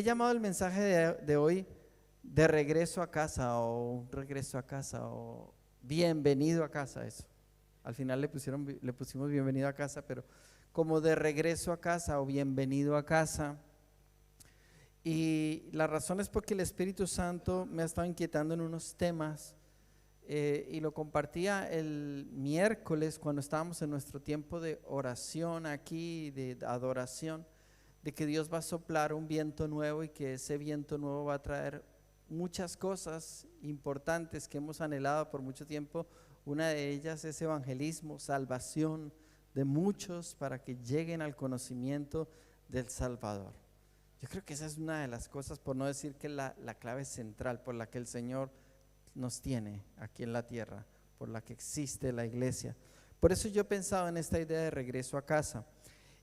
he llamado el mensaje de hoy de regreso a casa, o regreso a casa, o bienvenido a casa. Eso al final le pusimos bienvenido a casa, pero como de regreso a casa o bienvenido a casa. Y la razón es porque el Espíritu Santo me ha estado inquietando en unos temas, y lo compartía el miércoles cuando estábamos en nuestro tiempo de oración aquí, de adoración, de que Dios va a soplar un viento nuevo y que ese viento nuevo va a traer muchas cosas importantes que hemos anhelado por mucho tiempo. Una de ellas es evangelismo, salvación de muchos para que lleguen al conocimiento del Salvador. Yo creo que esa es una de las cosas, por no decir que la clave central por la que el Señor nos tiene aquí en la tierra, por la que existe la iglesia. Por eso yo pensaba en esta idea de regreso a casa.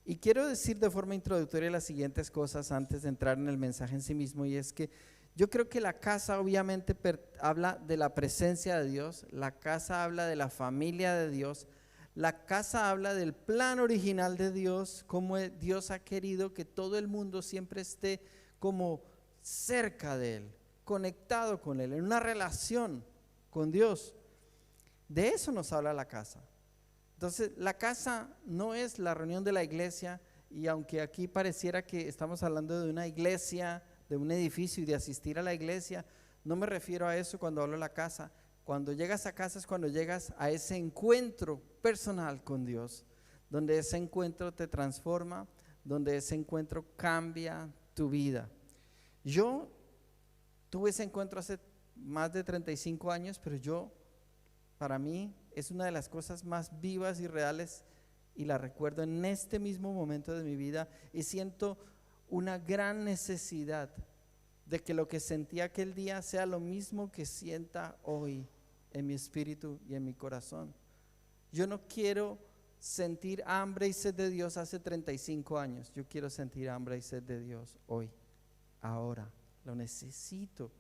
Y quiero decir de forma introductoria las siguientes cosas antes de entrar en el mensaje en sí mismo, y es que yo creo que la casa obviamente habla de la presencia de Dios, la casa habla de la familia de Dios, la casa habla del plan original de Dios, cómo Dios ha querido que todo el mundo siempre esté como cerca de Él, conectado con Él, en una relación con Dios. De eso nos habla la casa. Entonces, la casa no es la reunión de la iglesia, y aunque aquí pareciera que estamos hablando de una iglesia, de un edificio y de asistir a la iglesia, no me refiero a eso cuando hablo de la casa. Cuando llegas a casa es cuando llegas a ese encuentro personal con Dios, donde ese encuentro te transforma, donde ese encuentro cambia tu vida. Yo tuve ese encuentro hace más de 35 años, pero para mí es una de las cosas más vivas y reales, y la recuerdo en este mismo momento de mi vida, y siento una gran necesidad de que lo que sentí aquel día sea lo mismo que sienta hoy en mi espíritu y en mi corazón. Yo no quiero sentir hambre y sed de Dios hace 35 años, yo quiero sentir hambre y sed de Dios hoy, ahora, lo necesito.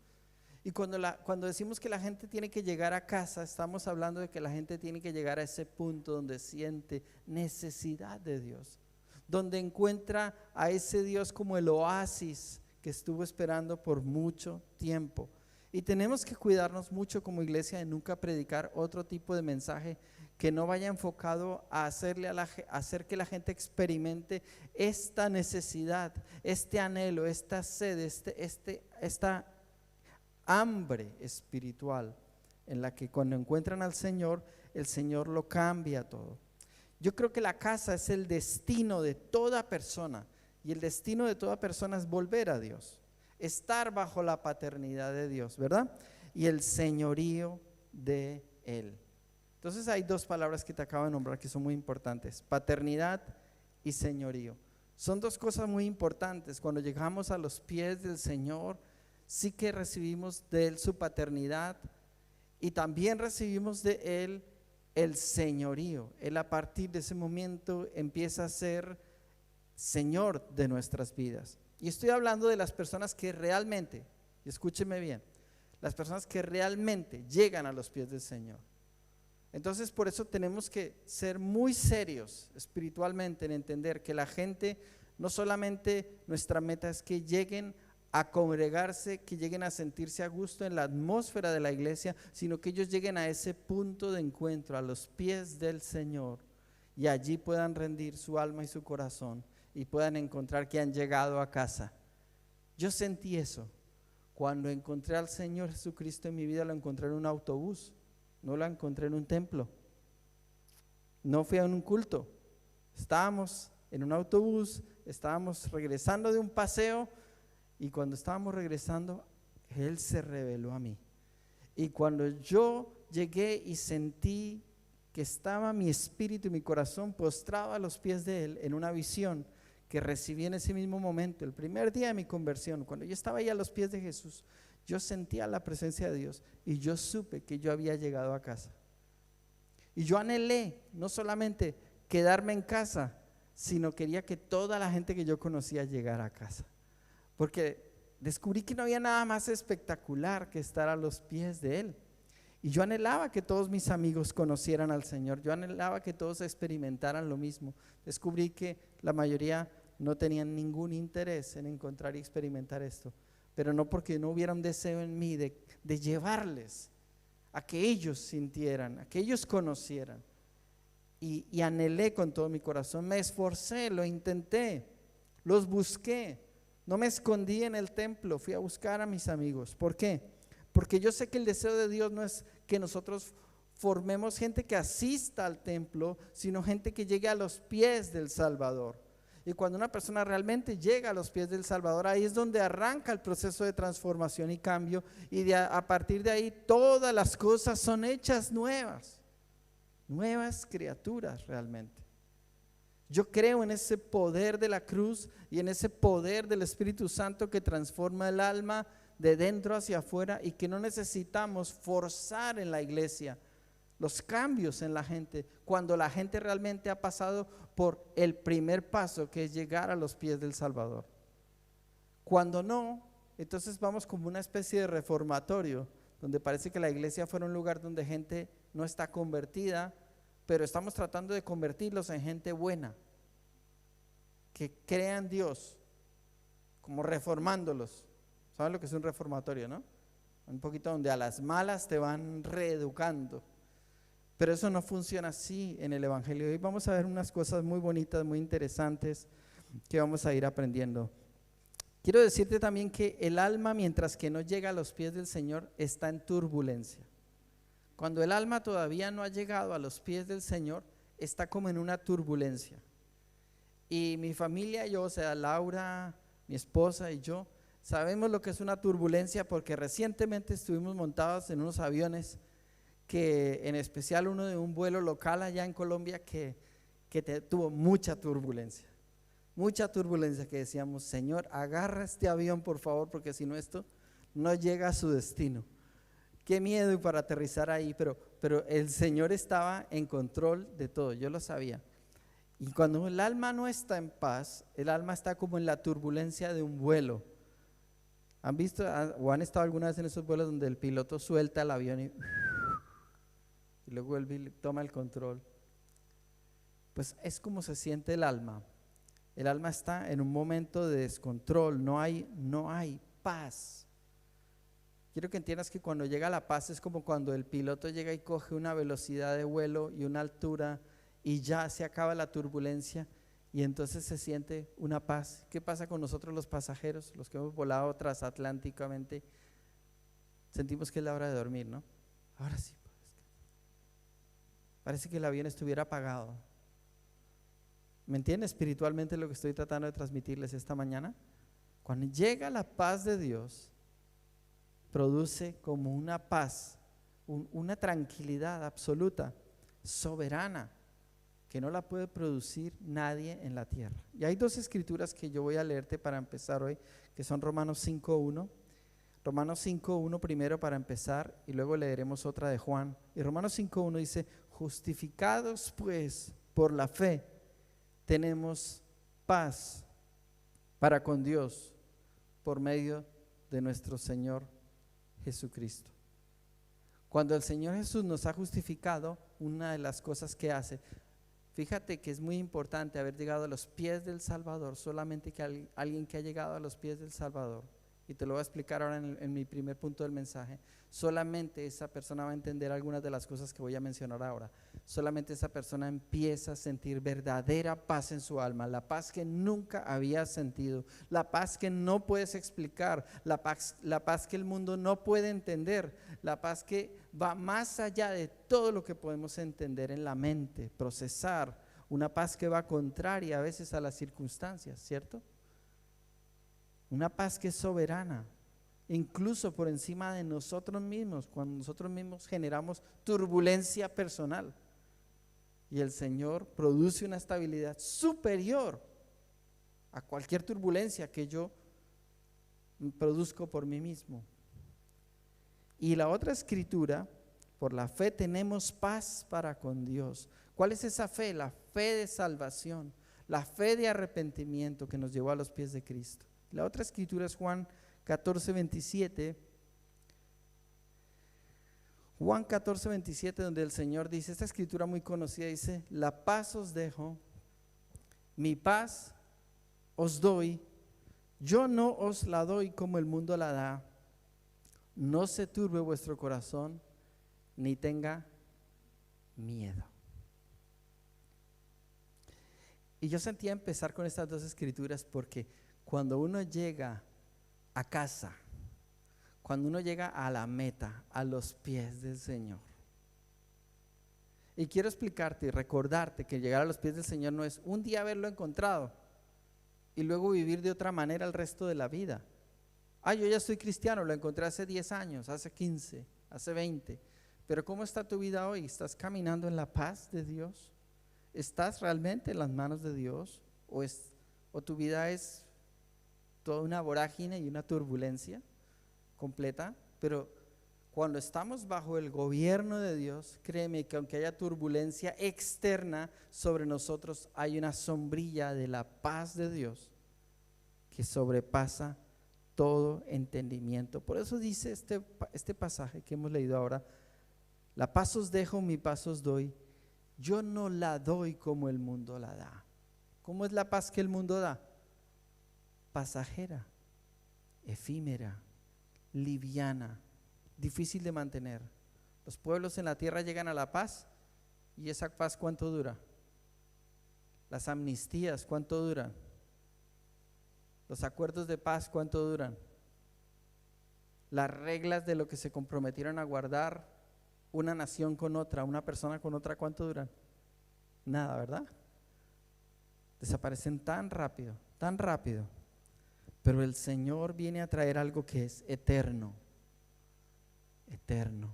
Y cuando decimos que la gente tiene que llegar a casa, estamos hablando de que la gente tiene que llegar a ese punto donde siente necesidad de Dios, donde encuentra a ese Dios como el oasis que estuvo esperando por mucho tiempo. Y tenemos que cuidarnos mucho como iglesia de nunca predicar otro tipo de mensaje que no vaya enfocado a hacer que la gente experimente esta necesidad, este anhelo, esta sed, esta hambre espiritual, en la que cuando encuentran al Señor, el Señor lo cambia todo. Yo creo que la casa es el destino de toda persona, y el destino de toda persona es volver a Dios, estar bajo la paternidad de Dios, ¿verdad? Y el señorío de Él. Entonces hay dos palabras que te acabo de nombrar que son muy importantes: paternidad y señorío. Son dos cosas muy importantes. Cuando llegamos a los pies del Señor, sí que recibimos de Él su paternidad, y también recibimos de Él el señorío. Él a partir de ese momento empieza a ser Señor de nuestras vidas. Y estoy hablando de las personas que realmente, y escúcheme bien, las personas que realmente llegan a los pies del Señor. Entonces, por eso tenemos que ser muy serios espiritualmente en entender que la gente, no solamente nuestra meta es que lleguen a congregarse, que lleguen a sentirse a gusto en la atmósfera de la iglesia, sino que ellos lleguen a ese punto de encuentro, a los pies del Señor, y allí puedan rendir su alma y su corazón, y puedan encontrar que han llegado a casa. Yo sentí eso cuando encontré al Señor Jesucristo en mi vida. Lo encontré en un autobús, no lo encontré en un templo, no fui a un culto. Estábamos en un autobús, estábamos regresando de un paseo, y cuando estábamos regresando, Él se reveló a mí. Y cuando yo llegué y sentí que estaba mi espíritu y mi corazón postrado a los pies de Él, en una visión que recibí en ese mismo momento, el primer día de mi conversión, cuando yo estaba ahí a los pies de Jesús, yo sentía la presencia de Dios, y yo supe que yo había llegado a casa. Y yo anhelé no solamente quedarme en casa, sino quería que toda la gente que yo conocía llegara a casa, porque descubrí que no había nada más espectacular que estar a los pies de Él. Y yo anhelaba que todos mis amigos conocieran al Señor, yo anhelaba que todos experimentaran lo mismo. Descubrí que la mayoría no tenían ningún interés en encontrar y experimentar esto, pero no porque no hubiera un deseo en mí de llevarles a que ellos sintieran, a que ellos conocieran. Y anhelé con todo mi corazón, me esforcé, lo intenté, los busqué, no me escondí en el templo, fui a buscar a mis amigos. ¿Por qué? Porque yo sé que el deseo de Dios no es que nosotros formemos gente que asista al templo, sino gente que llegue a los pies del Salvador. Y cuando una persona realmente llega a los pies del Salvador, ahí es donde arranca el proceso de transformación y cambio, y a partir de ahí todas las cosas son hechas nuevas, nuevas criaturas realmente. Yo creo en ese poder de la cruz y en ese poder del Espíritu Santo que transforma el alma de dentro hacia afuera, y que no necesitamos forzar en la iglesia los cambios en la gente, cuando la gente realmente ha pasado por el primer paso, que es llegar a los pies del Salvador. Cuando no, entonces vamos como una especie de reformatorio, donde parece que la iglesia fuera un lugar donde gente no está convertida, pero estamos tratando de convertirlos en gente buena, que crea en Dios, como reformándolos. ¿Saben lo que es un reformatorio, no? Un poquito donde a las malas te van reeducando. Pero eso no funciona así en el Evangelio. Hoy vamos a ver unas cosas muy bonitas, muy interesantes, que vamos a ir aprendiendo. Quiero decirte también que el alma, mientras que no llega a los pies del Señor, está en turbulencia. Cuando el alma todavía no ha llegado a los pies del Señor, está como en una turbulencia. Y mi familia y yo, o sea, Laura, mi esposa y yo, sabemos lo que es una turbulencia, porque recientemente estuvimos montados en unos aviones, que en especial uno de un vuelo local allá en Colombia, que tuvo mucha turbulencia, que decíamos: Señor, agarra este avión por favor, porque si no esto no llega a su destino. Qué miedo para aterrizar ahí, pero el Señor estaba en control de todo, yo lo sabía. Y cuando el alma no está en paz, el alma está como en la turbulencia de un vuelo. ¿Han visto o han estado alguna vez en esos vuelos donde el piloto suelta el avión y luego vuelve y toma el control? Pues es como se siente el alma. El alma está en un momento de descontrol, no hay paz. Quiero que entiendas que cuando llega la paz es como cuando el piloto llega y coge una velocidad de vuelo y una altura, y ya se acaba la turbulencia, y entonces se siente una paz. ¿Qué pasa con nosotros los pasajeros, los que hemos volado transatlánticamente? Sentimos que es la hora de dormir, ¿no? Ahora sí. Parece que el avión estuviera apagado. ¿Me entiende espiritualmente lo que estoy tratando de transmitirles esta mañana? Cuando llega la paz de Dios, produce como una paz, una tranquilidad absoluta, soberana, que no la puede producir nadie en la tierra. Y hay dos escrituras que yo voy a leerte para empezar hoy, que son Romanos 5:1. Romanos 5:1 primero para empezar, y luego leeremos otra de Juan. Y Romanos 5:1 dice: justificados pues por la fe, tenemos paz para con Dios por medio de nuestro Señor Jesucristo. Cuando el Señor Jesús nos ha justificado, una de las cosas que hace, fíjate que es muy importante haber llegado a los pies del Salvador, solamente que alguien que ha llegado a los pies del Salvador, y te lo voy a explicar ahora en mi primer punto del mensaje, solamente esa persona va a entender algunas de las cosas que voy a mencionar ahora. Solamente esa persona empieza a sentir verdadera paz en su alma, la paz que nunca había sentido, la paz que no puedes explicar, la paz que el mundo no puede entender, la paz que va más allá de todo lo que podemos entender en la mente, procesar, una paz que va contraria a veces a las circunstancias, ¿cierto? Una paz que es soberana, incluso por encima de nosotros mismos, cuando nosotros mismos generamos turbulencia personal, y el Señor produce una estabilidad superior a cualquier turbulencia que yo produzco por mí mismo. Y la otra escritura: por la fe tenemos paz para con Dios. ¿Cuál es esa fe? La fe de salvación, la fe de arrepentimiento que nos llevó a los pies de Cristo. La otra escritura es Juan 14:27. Juan 14:27, donde el Señor dice, esta escritura muy conocida, dice: la paz os dejo, mi paz os doy, yo no os la doy como el mundo la da. No se turbe vuestro corazón, ni tenga miedo. Y yo sentía empezar con estas dos escrituras porque cuando uno llega a casa, cuando uno llega a la meta, a los pies del Señor. Y quiero explicarte y recordarte que llegar a los pies del Señor no es un día haberlo encontrado y luego vivir de otra manera el resto de la vida. Yo ya soy cristiano, lo encontré hace 10 años, hace 15, hace 20. Pero ¿cómo está tu vida hoy? ¿Estás caminando en la paz de Dios? ¿Estás realmente en las manos de Dios? ¿O tu vida es toda una vorágine y una turbulencia completa? Pero cuando estamos bajo el gobierno de Dios, créeme que aunque haya turbulencia externa sobre nosotros, hay una sombrilla de la paz de Dios que sobrepasa todo entendimiento. Por eso dice este pasaje que hemos leído ahora: la paz os dejo, mi paz os doy. Yo no la doy como el mundo la da. ¿Cómo es la paz que el mundo da? Pasajera, efímera, liviana, difícil de mantener. Los pueblos en la tierra llegan a la paz, y esa paz ¿cuánto dura? Las amnistías ¿cuánto duran? Los acuerdos de paz ¿cuánto duran? Las reglas de lo que se comprometieron a guardar una nación con otra, una persona con otra, ¿cuánto duran? Nada, ¿verdad? Desaparecen tan rápido, tan rápido. Pero el Señor viene a traer algo que es eterno, eterno.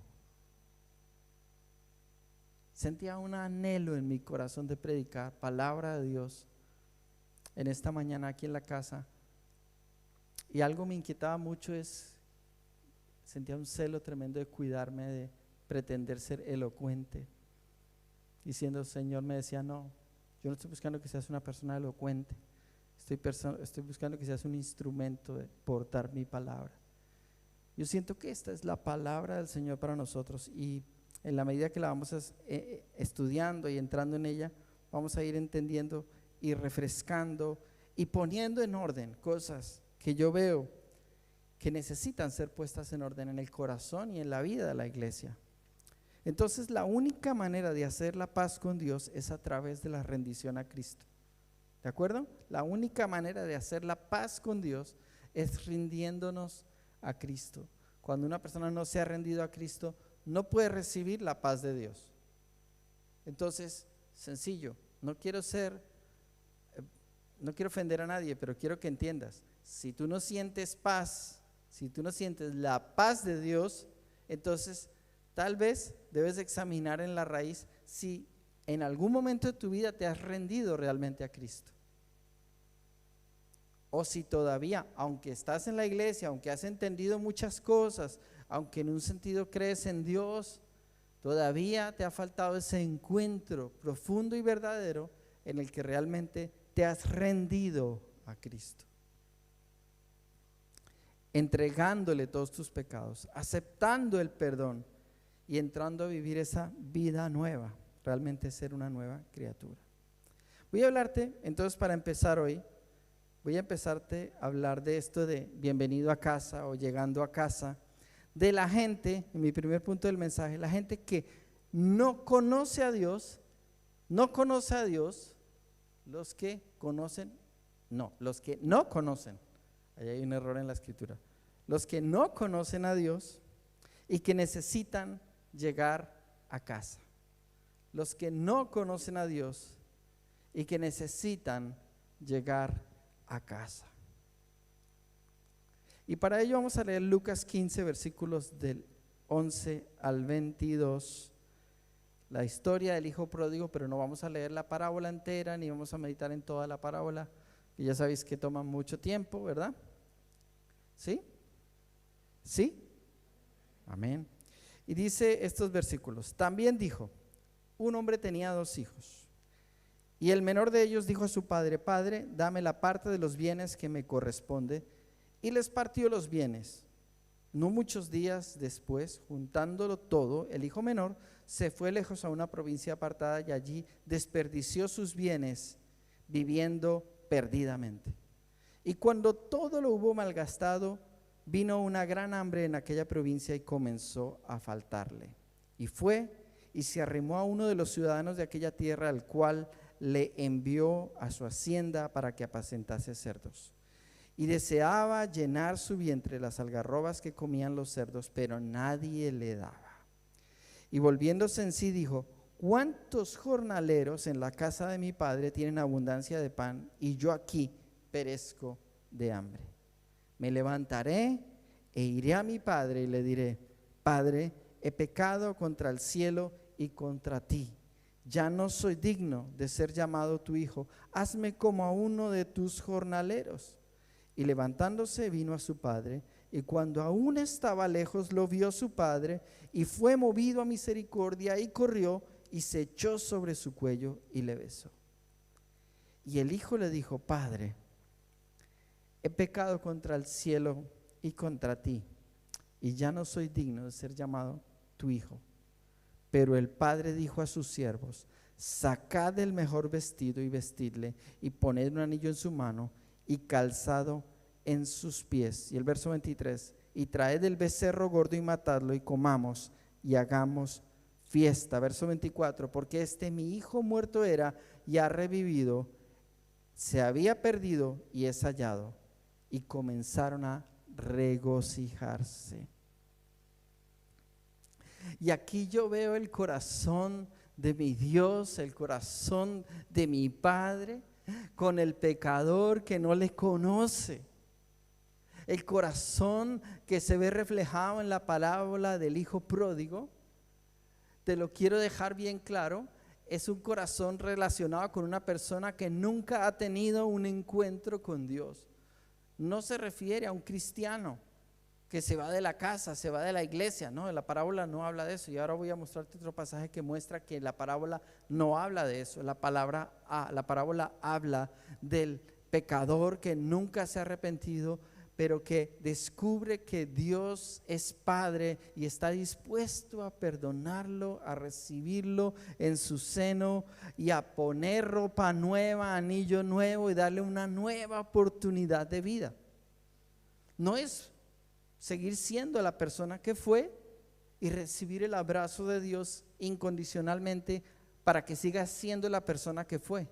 Sentía un anhelo en mi corazón de predicar palabra de Dios en esta mañana aquí en la casa, y algo me inquietaba mucho, sentía un celo tremendo de cuidarme, de pretender ser elocuente, diciendo: Señor, me decía, no, yo no estoy buscando que seas una persona elocuente, estoy buscando que seas un instrumento de portar mi palabra. Yo siento que esta es la palabra del Señor para nosotros, y en la medida que la vamos estudiando y entrando en ella, vamos a ir entendiendo y refrescando y poniendo en orden cosas que yo veo que necesitan ser puestas en orden en el corazón y en la vida de la iglesia. Entonces, la única manera de hacer la paz con Dios es a través de la rendición a Cristo. ¿De acuerdo? La única manera de hacer la paz con Dios es rindiéndonos a Cristo. Cuando una persona no se ha rendido a Cristo, no puede recibir la paz de Dios. Entonces, sencillo, no quiero ofender a nadie, pero quiero que entiendas: si tú no sientes paz, si tú no sientes la paz de Dios, entonces tal vez debes examinar en la raíz si en algún momento de tu vida te has rendido realmente a Cristo. O si todavía, aunque estás en la iglesia, aunque has entendido muchas cosas, aunque en un sentido crees en Dios, todavía te ha faltado ese encuentro profundo y verdadero en el que realmente te has rendido a Cristo, entregándole todos tus pecados, aceptando el perdón y entrando a vivir esa vida nueva, realmente ser una nueva criatura. Voy a hablarte entonces, para empezar hoy, voy a empezarte a hablar de esto de bienvenido a casa o llegando a casa, de la gente, en mi primer punto del mensaje, la gente que no conoce a Dios, los que no conocen, ahí hay un error en la escritura, los que no conocen a Dios y que necesitan llegar a casa, los que no conocen a Dios y que necesitan llegar a casa. Y para ello vamos a leer Lucas 15, versículos del 11 al 22, la historia del hijo pródigo, pero no vamos a leer la parábola entera, ni vamos a meditar en toda la parábola, que ya sabéis que toma mucho tiempo, ¿verdad? ¿Sí? ¿Sí? Amén. Y dice estos versículos: también dijo: un hombre tenía 2 hijos, y el menor de ellos dijo a su padre: Padre, dame la parte de los bienes que me corresponde, y les partió los bienes. No muchos días después, juntándolo todo, el hijo menor se fue lejos a una provincia apartada y allí desperdició sus bienes viviendo perdidamente. Y cuando todo lo hubo malgastado, vino una gran hambre en aquella provincia y comenzó a faltarle. Y fue y se arrimó a uno de los ciudadanos de aquella tierra, al cual le envió a su hacienda para que apacentase cerdos. Y deseaba llenar su vientre de las algarrobas que comían los cerdos, pero nadie le daba. Y volviéndose en sí dijo: ¿cuántos jornaleros en la casa de mi padre tienen abundancia de pan, y yo aquí perezco de hambre? Me levantaré e iré a mi padre y le diré: Padre, he pecado contra el cielo y contra ti. Ya no soy digno de ser llamado tu hijo. Hazme como a uno de tus jornaleros. Y levantándose vino a su padre, y cuando aún estaba lejos lo vio su padre, y fue movido a misericordia, y corrió y se echó sobre su cuello y le besó. Y el hijo le dijo: Padre, he pecado contra el cielo y contra ti, y ya no soy digno de ser llamado tu hijo. Pero el padre dijo a sus siervos: sacad el mejor vestido y vestidle, y poned un anillo en su mano y calzado en sus pies. Y el verso 23: y traed el becerro gordo y matadlo, y comamos y hagamos fiesta. Verso 24: porque este mi hijo muerto era y ha revivido, se había perdido y es hallado. Y comenzaron a regocijarse. Y aquí yo veo el corazón de mi Dios, el corazón de mi Padre, con el pecador que no le conoce. El corazón que se ve reflejado en la parábola del hijo pródigo, te lo quiero dejar bien claro, es un corazón relacionado con una persona que nunca ha tenido un encuentro con Dios. No se refiere a un cristiano que se va de la casa, se va de la iglesia, no, la parábola no habla de eso. Y ahora voy a mostrarte otro pasaje que muestra que la parábola no habla de eso. La parábola habla del pecador que nunca se ha arrepentido, pero que descubre que Dios es Padre y está dispuesto a perdonarlo, a recibirlo en su seno y a poner ropa nueva, anillo nuevo y darle una nueva oportunidad de vida. No es seguir siendo la persona que fue y recibir el abrazo de Dios incondicionalmente para que siga siendo la persona que fue.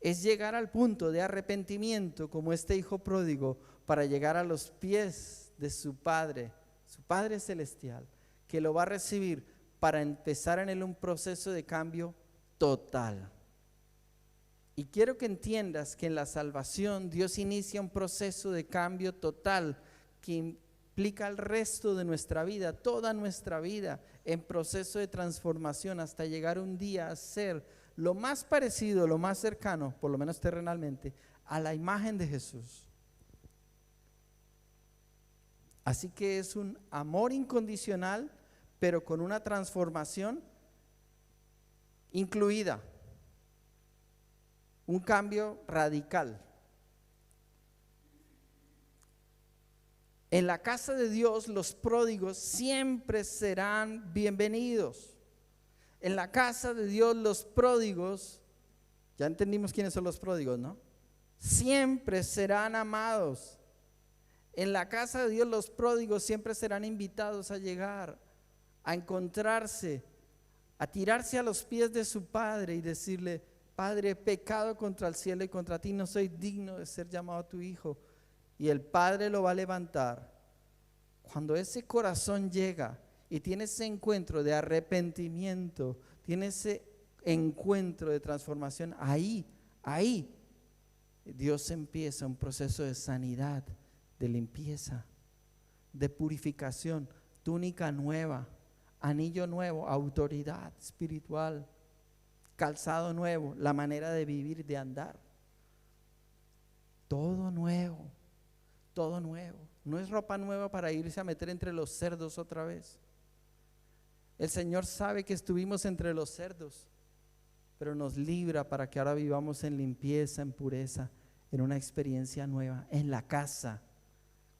Es llegar al punto de arrepentimiento como este hijo pródigo, para llegar a los pies de su Padre celestial, que lo va a recibir para empezar en él un proceso de cambio total. Y quiero que entiendas que en la salvación Dios inicia un proceso de cambio total que implica el resto de nuestra vida, toda nuestra vida en proceso de transformación, hasta llegar un día a ser lo más parecido, lo más cercano, por lo menos terrenalmente, a la imagen de Jesús. Así que es un amor incondicional, pero con una transformación incluida, un cambio radical. En la casa de Dios los pródigos siempre serán bienvenidos. En la casa de Dios los pródigos, ya entendimos quiénes son los pródigos, ¿no? Siempre serán amados. En la casa de Dios los pródigos siempre serán invitados a llegar, a encontrarse, a tirarse a los pies de su Padre y decirle: Padre, he pecado contra el cielo y contra ti, no soy digno de ser llamado tu hijo. Y el Padre lo va a levantar. Cuando ese corazón llega y tiene ese encuentro de arrepentimiento, tiene ese encuentro de transformación, ahí Dios empieza un proceso de sanidad, de limpieza, de purificación, túnica nueva, anillo nuevo, autoridad espiritual, calzado nuevo, la manera de vivir, de andar. Todo nuevo, todo nuevo. No es ropa nueva para irse a meter entre los cerdos otra vez. El Señor sabe que estuvimos entre los cerdos, pero nos libra para que ahora vivamos en limpieza, en pureza, en una experiencia nueva, en la casa,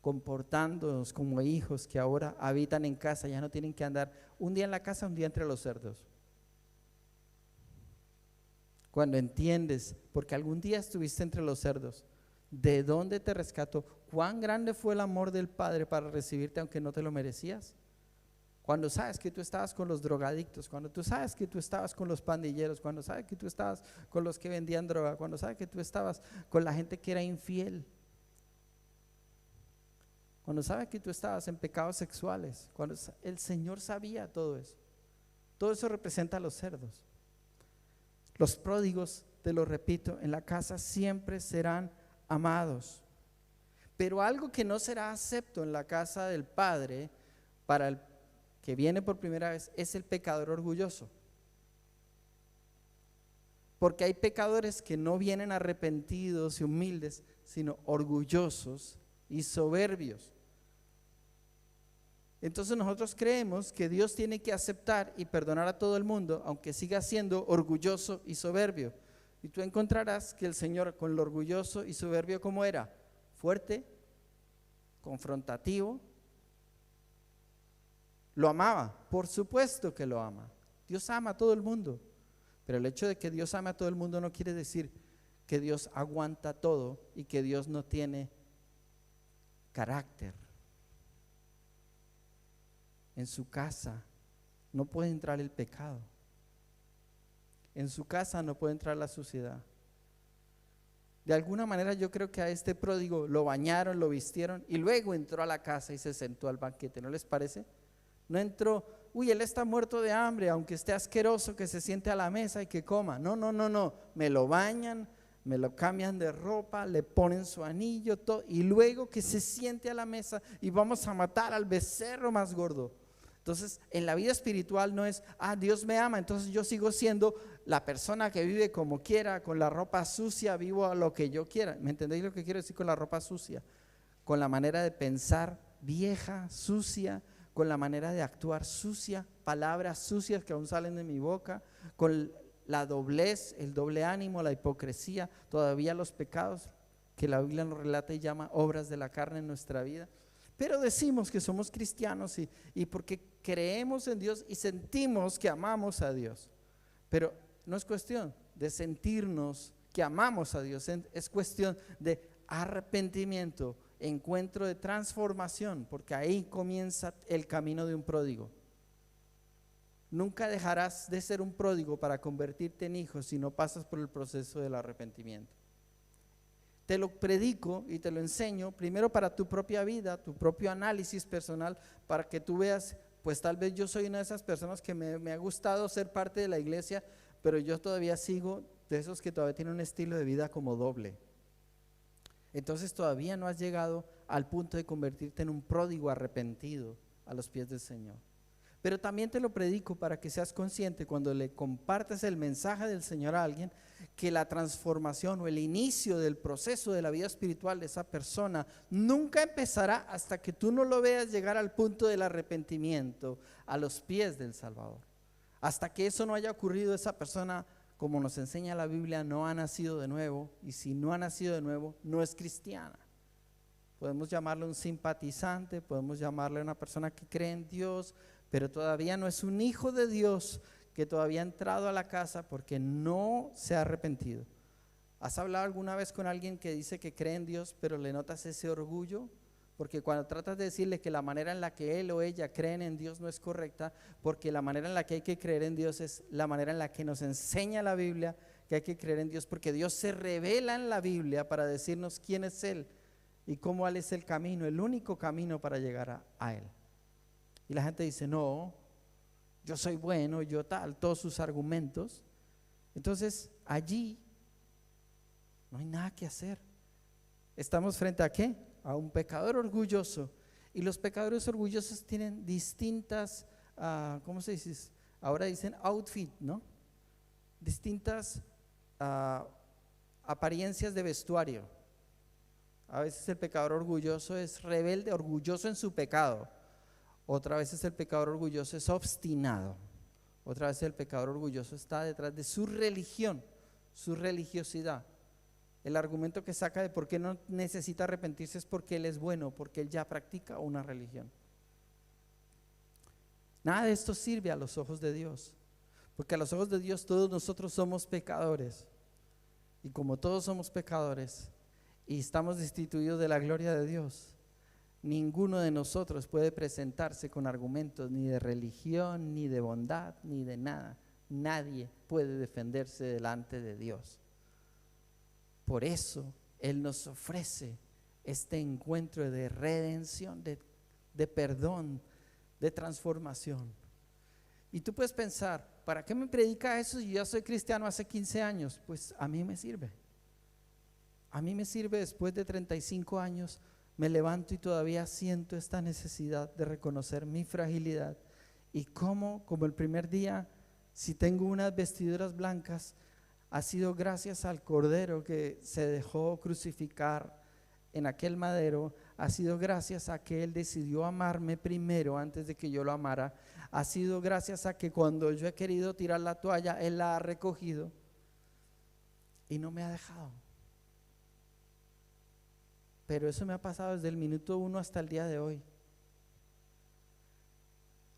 comportándonos como hijos que ahora habitan en casa, ya no tienen que andar un día en la casa, un día entre los cerdos. Cuando entiendes, porque algún día estuviste entre los cerdos, ¿De dónde te rescató? ¿Cuán grande fue el amor del Padre para recibirte aunque no te lo merecías? Cuando sabes que tú estabas con los drogadictos, cuando tú sabes que tú estabas con los pandilleros, cuando sabes que tú estabas con los que vendían droga, cuando sabes que tú estabas con la gente que era infiel, cuando sabes que tú estabas en pecados sexuales, cuando el Señor sabía todo eso. Todo eso representa a los cerdos. Los pródigos, te lo repito, en la casa siempre serán amados. Pero algo que no será acepto en la casa del Padre para el que viene por primera vez es el pecador orgulloso. Porque hay pecadores que no vienen arrepentidos y humildes, sino orgullosos y soberbios. Entonces nosotros creemos que Dios tiene que aceptar y perdonar a todo el mundo, aunque siga siendo orgulloso y soberbio. Y tú encontrarás que el Señor con lo orgulloso y soberbio, ¿cómo era? Fuerte, confrontativo. Lo amaba, por supuesto que lo ama. Dios ama a todo el mundo, pero el hecho de que Dios ame a todo el mundo no quiere decir que Dios aguanta todo y que Dios no tiene carácter. En su casa no puede entrar el pecado. En su casa no puede entrar la suciedad. De alguna manera yo creo que a este pródigo lo bañaron, lo vistieron y luego entró a la casa y se sentó al banquete, ¿no les parece? No entró, uy, él está muerto de hambre, aunque esté asqueroso, que se siente a la mesa y que coma. No, me lo bañan, me lo cambian de ropa, le ponen su anillo, todo, y luego que se siente a la mesa y vamos a matar al becerro más gordo. Entonces, en la vida espiritual no es, Dios me ama, entonces yo sigo siendo la persona que vive como quiera, con la ropa sucia, vivo a lo que yo quiera. ¿Me entendéis lo que quiero decir con la ropa sucia? Con la manera de pensar vieja, sucia, con la manera de actuar sucia, palabras sucias que aún salen de mi boca, con la doblez, el doble ánimo, la hipocresía, todavía los pecados que la Biblia nos relata y llama obras de la carne en nuestra vida. Pero decimos que somos cristianos y porque creemos en Dios y sentimos que amamos a Dios. Pero no es cuestión de sentirnos que amamos a Dios, es cuestión de arrepentimiento, encuentro de transformación, porque ahí comienza el camino de un pródigo. Nunca dejarás de ser un pródigo para convertirte en hijo si no pasas por el proceso del arrepentimiento. Te lo predico y te lo enseño primero para tu propia vida, tu propio análisis personal, para que tú veas, pues tal vez yo soy una de esas personas que me ha gustado ser parte de la iglesia, pero yo todavía sigo de esos que todavía tienen un estilo de vida como doble. Entonces todavía no has llegado al punto de convertirte en un pródigo arrepentido a los pies del Señor. Pero también te lo predico para que seas consciente cuando le compartes el mensaje del Señor a alguien, que la transformación o el inicio del proceso de la vida espiritual de esa persona nunca empezará hasta que tú no lo veas llegar al punto del arrepentimiento a los pies del Salvador. Hasta que eso no haya ocurrido, esa persona, como nos enseña la Biblia, no ha nacido de nuevo, y si no ha nacido de nuevo, no es cristiana. Podemos llamarle un simpatizante, podemos llamarle una persona que cree en Dios, pero todavía no es un hijo de Dios que todavía ha entrado a la casa porque no se ha arrepentido. ¿Has hablado alguna vez con alguien que dice que cree en Dios, pero le notas ese orgullo? Porque cuando tratas de decirle que la manera en la que él o ella creen en Dios no es correcta, porque la manera en la que hay que creer en Dios es la manera en la que nos enseña la Biblia que hay que creer en Dios, porque Dios se revela en la Biblia para decirnos quién es Él y cómo Él es el camino, el único camino para llegar a Él. Y la gente dice, no, yo soy bueno, yo tal, todos sus argumentos. Entonces allí no hay nada que hacer. Estamos frente a ¿qué? A un pecador orgulloso. Y los pecadores orgullosos tienen distintas, ¿cómo se dice? Ahora dicen outfit, ¿no? Distintas apariencias de vestuario. A veces el pecador orgulloso es rebelde, orgulloso en su pecado. Otra vez el pecador orgulloso es obstinado. Otra vez el pecador orgulloso está detrás de su religión, su religiosidad. El argumento que saca de por qué no necesita arrepentirse es porque él es bueno, porque él ya practica una religión. Nada de esto sirve a los ojos de Dios, porque a los ojos de Dios todos nosotros somos pecadores. Y como todos somos pecadores, y estamos destituidos de la gloria de Dios. Ninguno de nosotros puede presentarse con argumentos ni de religión, ni de bondad, ni de nada. Nadie puede defenderse delante de Dios. Por eso Él nos ofrece este encuentro de redención, de perdón, de transformación. Y tú puedes pensar, ¿para qué me predica eso si yo ya soy cristiano hace 15 años? Pues a mí me sirve. A mí me sirve. Después de 35 años me levanto y todavía siento esta necesidad de reconocer mi fragilidad. Y como el primer día, si tengo unas vestiduras blancas, ha sido gracias al Cordero que se dejó crucificar en aquel madero, ha sido gracias a que Él decidió amarme primero antes de que yo lo amara, ha sido gracias a que cuando yo he querido tirar la toalla, Él la ha recogido y no me ha dejado. Pero eso me ha pasado desde el minuto 1 hasta el día de hoy.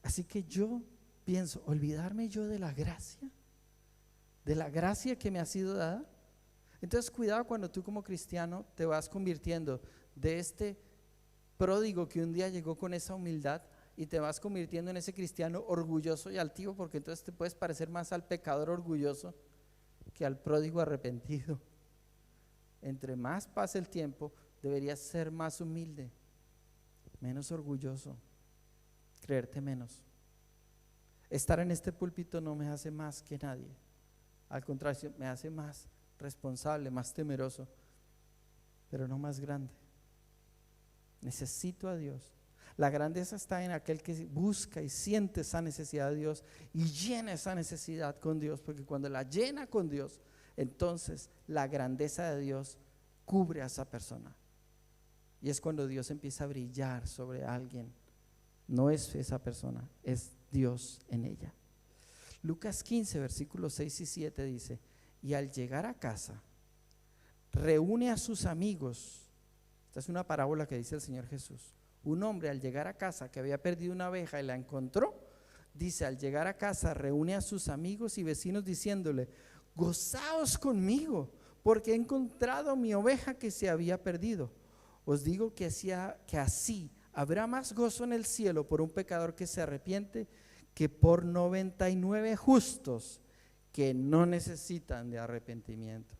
Así que yo pienso, ¿olvidarme yo de la gracia? ¿De la gracia que me ha sido dada? Entonces cuidado cuando tú como cristiano te vas convirtiendo de este pródigo que un día llegó con esa humildad y te vas convirtiendo en ese cristiano orgulloso y altivo, porque entonces te puedes parecer más al pecador orgulloso que al pródigo arrepentido. Entre más pase el tiempo, deberías ser más humilde, menos orgulloso, creerte menos. Estar en este púlpito no me hace más que nadie, al contrario, me hace más responsable, más temeroso, pero no más grande. Necesito a Dios. La grandeza está en aquel que busca y siente esa necesidad de Dios y llena esa necesidad con Dios, porque cuando la llena con Dios, entonces la grandeza de Dios cubre a esa persona. Y es cuando Dios empieza a brillar sobre alguien. No es esa persona, es Dios en ella. Lucas 15, versículos 6 y 7 dice: y al llegar a casa, reúne a sus amigos. Esta es una parábola que dice el Señor Jesús. Un hombre al llegar a casa que había perdido una oveja y la encontró, dice, al llegar a casa reúne a sus amigos y vecinos diciéndole: gozaos conmigo, porque he encontrado mi oveja que se había perdido. Os digo que así habrá más gozo en el cielo por un pecador que se arrepiente que por 99 justos que no necesitan de arrepentimiento.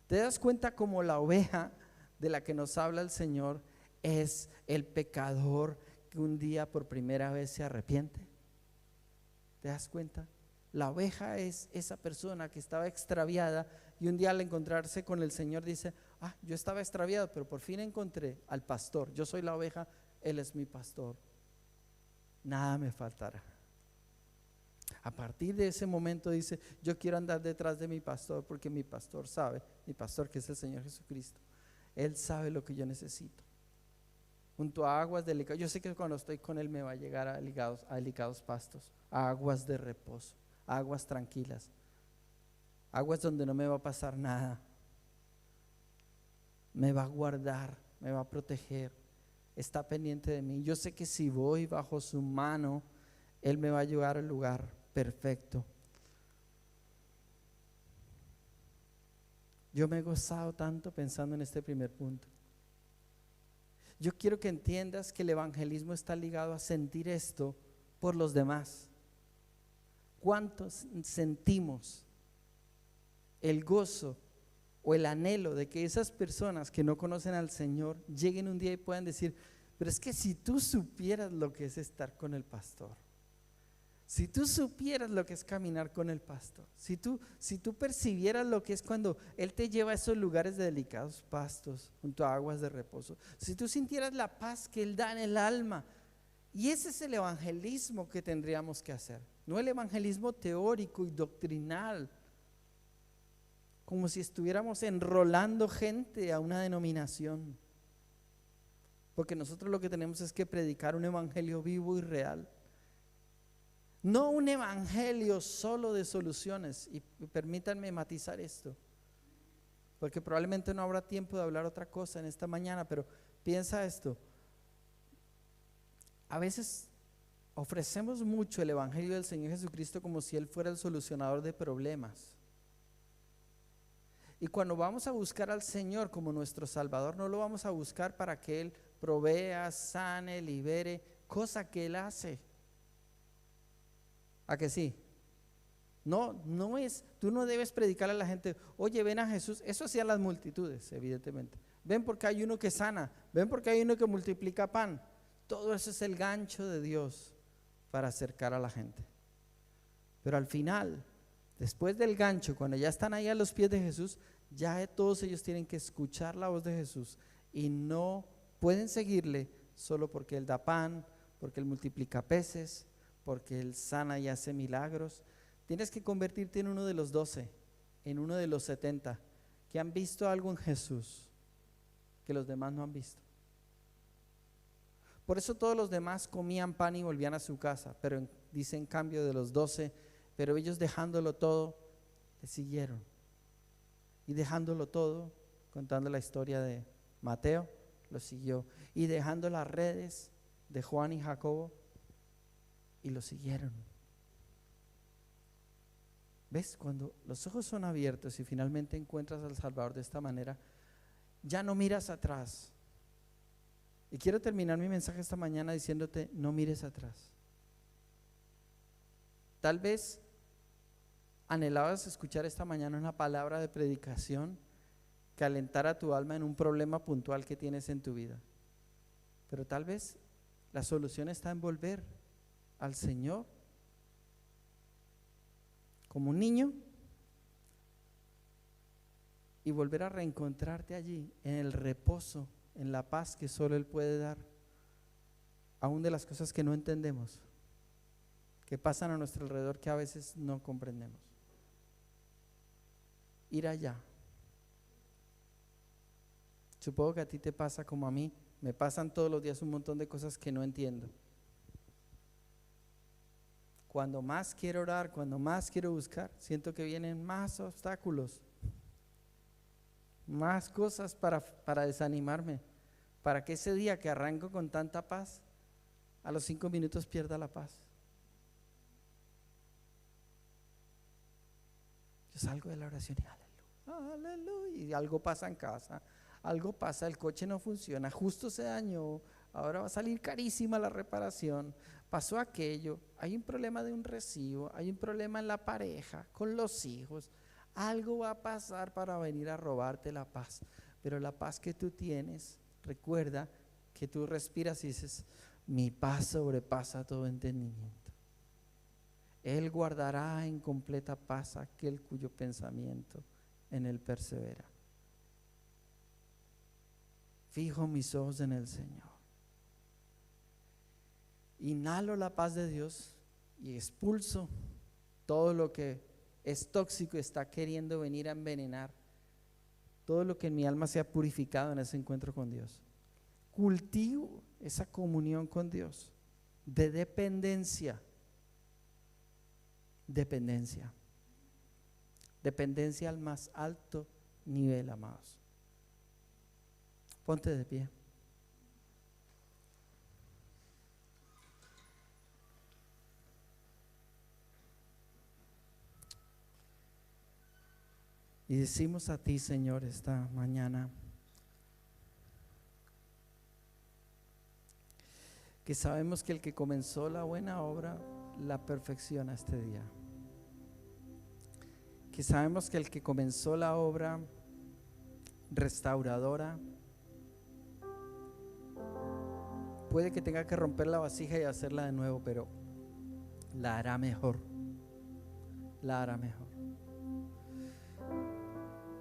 ¿Te das cuenta cómo la oveja de la que nos habla el Señor es el pecador que un día por primera vez se arrepiente? ¿Te das cuenta? La oveja es esa persona que estaba extraviada y un día al encontrarse con el Señor dice: yo estaba extraviado, pero por fin encontré al pastor. Yo soy la oveja, Él es mi pastor. Nada me faltará. A partir de ese momento dice: yo quiero andar detrás de mi pastor, porque mi pastor sabe, mi pastor que es el Señor Jesucristo, Él sabe lo que yo necesito. Junto a aguas delicadas, yo sé que cuando estoy con Él me va a llegar a delicados pastos, a aguas de reposo, a aguas tranquilas, aguas donde no me va a pasar nada. Me va a guardar, me va a proteger, está pendiente de mí. Yo sé que si voy bajo su mano, Él me va a llevar al lugar perfecto. Yo me he gozado tanto pensando en este primer punto. Yo quiero que entiendas que el evangelismo está ligado a sentir esto por los demás. ¿Cuántos sentimos el gozo o el anhelo de que esas personas que no conocen al Señor lleguen un día y puedan decir: pero es que si tú supieras lo que es estar con el pastor, si tú supieras lo que es caminar con el pastor, si tú percibieras lo que es cuando Él te lleva a esos lugares de delicados pastos junto a aguas de reposo, si tú sintieras la paz que Él da en el alma. Y ese es el evangelismo que tendríamos que hacer, no el evangelismo teórico y doctrinal, como si estuviéramos enrolando gente a una denominación, porque nosotros lo que tenemos es que predicar un evangelio vivo y real. No un evangelio solo de soluciones. Y permítanme matizar esto, porque probablemente no habrá tiempo de hablar otra cosa en esta mañana, pero piensa esto. A veces ofrecemos mucho el evangelio del Señor Jesucristo como si Él fuera el solucionador de problemas. Y cuando vamos a buscar al Señor como nuestro Salvador, no lo vamos a buscar para que Él provea, sane, libere, cosa que Él hace. ¿A que sí? No, no es, tú no debes predicarle a la gente, oye, ven a Jesús. Eso hacían las multitudes, evidentemente. Ven porque hay uno que sana, ven porque hay uno que multiplica pan. Todo eso es el gancho de Dios para acercar a la gente. Pero al final, después del gancho, cuando ya están ahí a los pies de Jesús, ya todos ellos tienen que escuchar la voz de Jesús y no pueden seguirle solo porque Él da pan, porque Él multiplica peces, porque Él sana y hace milagros. Tienes que convertirte en uno de los 12, en uno de los 70, que han visto algo en Jesús que los demás no han visto. Por eso todos los demás comían pan y volvían a su casa, pero dice en cambio de los 12, pero ellos dejándolo todo, le siguieron. Y dejándolo todo, contando la historia de Mateo, lo siguió. Y dejando las redes de Juan y Jacobo, y lo siguieron. ¿Ves? Cuando los ojos son abiertos y finalmente encuentras al Salvador de esta manera, ya no miras atrás. Y quiero terminar mi mensaje esta mañana diciéndote, no mires atrás. Tal vez anhelabas escuchar esta mañana una palabra de predicación que alentara tu alma en un problema puntual que tienes en tu vida. Pero tal vez la solución está en volver al Señor como un niño y volver a reencontrarte allí en el reposo, en la paz que solo Él puede dar, aún de las cosas que no entendemos, que pasan a nuestro alrededor, que a veces no comprendemos. Ir allá. Supongo que a ti te pasa como a mí, me pasan todos los días un montón de cosas que no entiendo. Cuando más quiero orar, cuando más quiero buscar, siento que vienen más obstáculos, más cosas para desanimarme, para que ese día que arranco con tanta paz, a los 5 minutos pierda la paz. Yo salgo de la oración y aleluya, aleluya, y algo pasa en casa, algo pasa, el coche no funciona, justo se dañó, ahora va a salir carísima la reparación, pasó aquello, hay un problema de un recibo, hay un problema en la pareja, con los hijos, algo va a pasar para venir a robarte la paz. Pero la paz que tú tienes, recuerda que tú respiras y dices, mi paz sobrepasa todo entendimiento. Él guardará en completa paz aquel cuyo pensamiento en Él persevera. Fijo mis ojos en el Señor. Inhalo la paz de Dios y expulso todo lo que es tóxico, está queriendo venir a envenenar todo lo que en mi alma se ha purificado en ese encuentro con Dios. Cultivo esa comunión con Dios de dependencia. Dependencia al más alto nivel, amados. Ponte de pie. Y decimos a ti, Señor, esta mañana, que sabemos que el que comenzó la buena obra la perfecciona este día. Que sabemos que el que comenzó la obra restauradora puede que tenga que romper la vasija y hacerla de nuevo, pero la hará mejor. La hará mejor.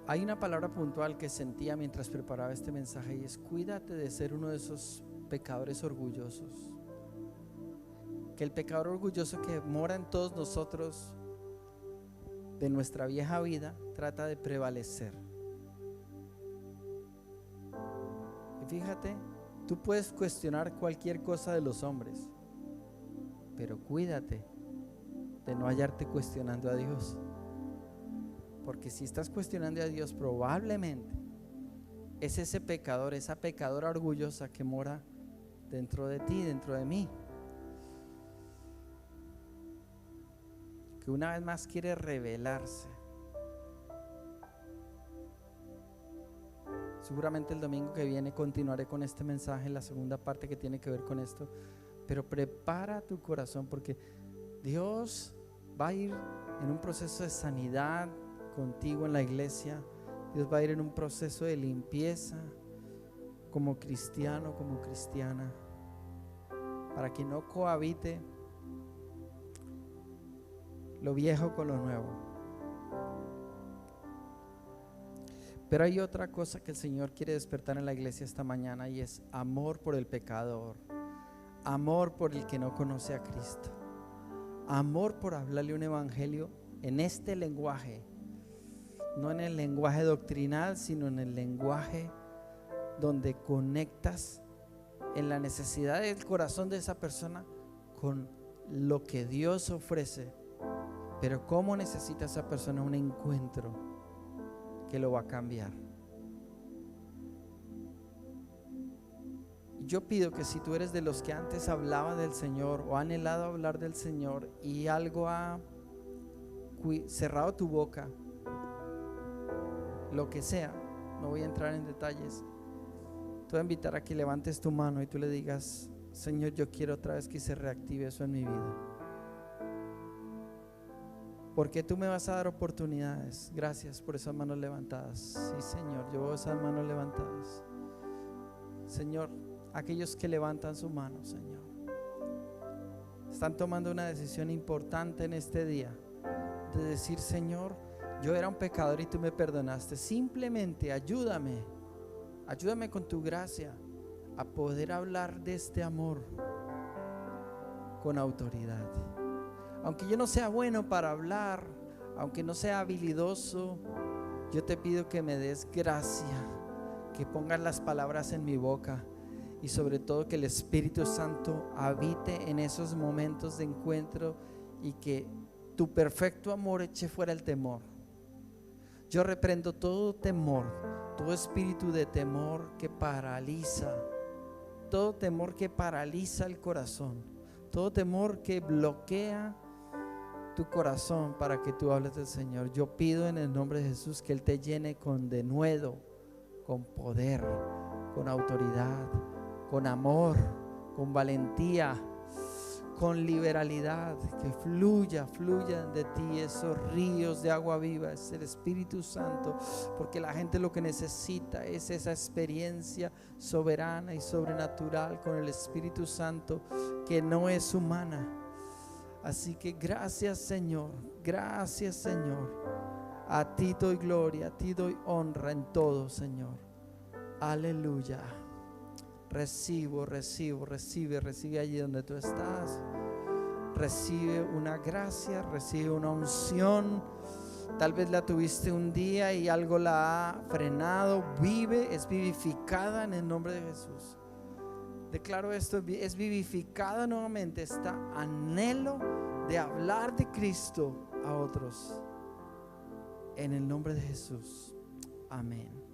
Hay una palabra puntual que sentía mientras preparaba este mensaje y es: cuídate de ser uno de esos pecadores orgullosos. Que el pecador orgulloso que mora en todos nosotros, de nuestra vieja vida, trata de prevalecer. Y fíjate, tú puedes cuestionar cualquier cosa de los hombres, pero cuídate de no hallarte cuestionando a Dios. Porque si estás cuestionando a Dios, probablemente es ese pecador, esa pecadora orgullosa que mora dentro de ti, dentro de mí, que una vez más quiere rebelarse. Seguramente el domingo que viene continuaré con este mensaje, la segunda parte que tiene que ver con esto. Pero prepara tu corazón, porque Dios va a ir en un proceso de sanidad contigo en la iglesia. Dios va a ir en un proceso de limpieza como cristiano, como cristiana, para que no cohabite lo viejo con lo nuevo. Pero hay otra cosa que el Señor quiere despertar en la iglesia esta mañana, y es amor por el pecador, amor por el que no conoce a Cristo, amor por hablarle un evangelio en este lenguaje, no en el lenguaje doctrinal, sino en el lenguaje donde conectas en la necesidad del corazón de esa persona con lo que Dios ofrece. Pero cómo necesita esa persona un encuentro que lo va a cambiar. Yo pido que si tú eres de los que antes hablaba del Señor o ha anhelado hablar del Señor y algo ha cerrado tu boca, lo que sea, no voy a entrar en detalles, te voy a invitar a que levantes tu mano y tú le digas: Señor, yo quiero otra vez que se reactive eso en mi vida, porque tú me vas a dar oportunidades. Gracias por esas manos levantadas. Sí, Señor, yo veo esas manos levantadas. Señor, aquellos que levantan su mano, Señor, están tomando una decisión importante en este día, de decir: Señor, yo era un pecador y tú me perdonaste. Simplemente ayúdame con tu gracia a poder hablar de este amor con autoridad. Aunque yo no sea bueno para hablar, aunque no sea habilidoso, yo te pido que me des gracia, que pongas las palabras en mi boca, y sobre todo que el Espíritu Santo habite en esos momentos de encuentro, y que tu perfecto amor eche fuera el temor. Yo reprendo todo temor, todo espíritu de temor que paraliza, todo temor que paraliza el corazón, todo temor que bloquea tu corazón para que tú hables del Señor. Yo pido en el nombre de Jesús que Él te llene con denuedo, con poder, con autoridad, con amor, con valentía, con liberalidad, que fluyan de ti esos ríos de agua viva. Es el Espíritu Santo, porque la gente lo que necesita es esa experiencia soberana y sobrenatural con el Espíritu Santo, que no es humana. Así que gracias, Señor, gracias, Señor. A ti doy gloria, a ti doy honra en todo, Señor. Aleluya. Recibe allí donde tú estás. Recibe una gracia, recibe una unción. Tal vez la tuviste un día y algo la ha frenado. Es vivificada en el nombre de Jesús. Declaro esto, es vivificada nuevamente. Está anhelo de hablar de Cristo a otros. En el nombre de Jesús. Amén.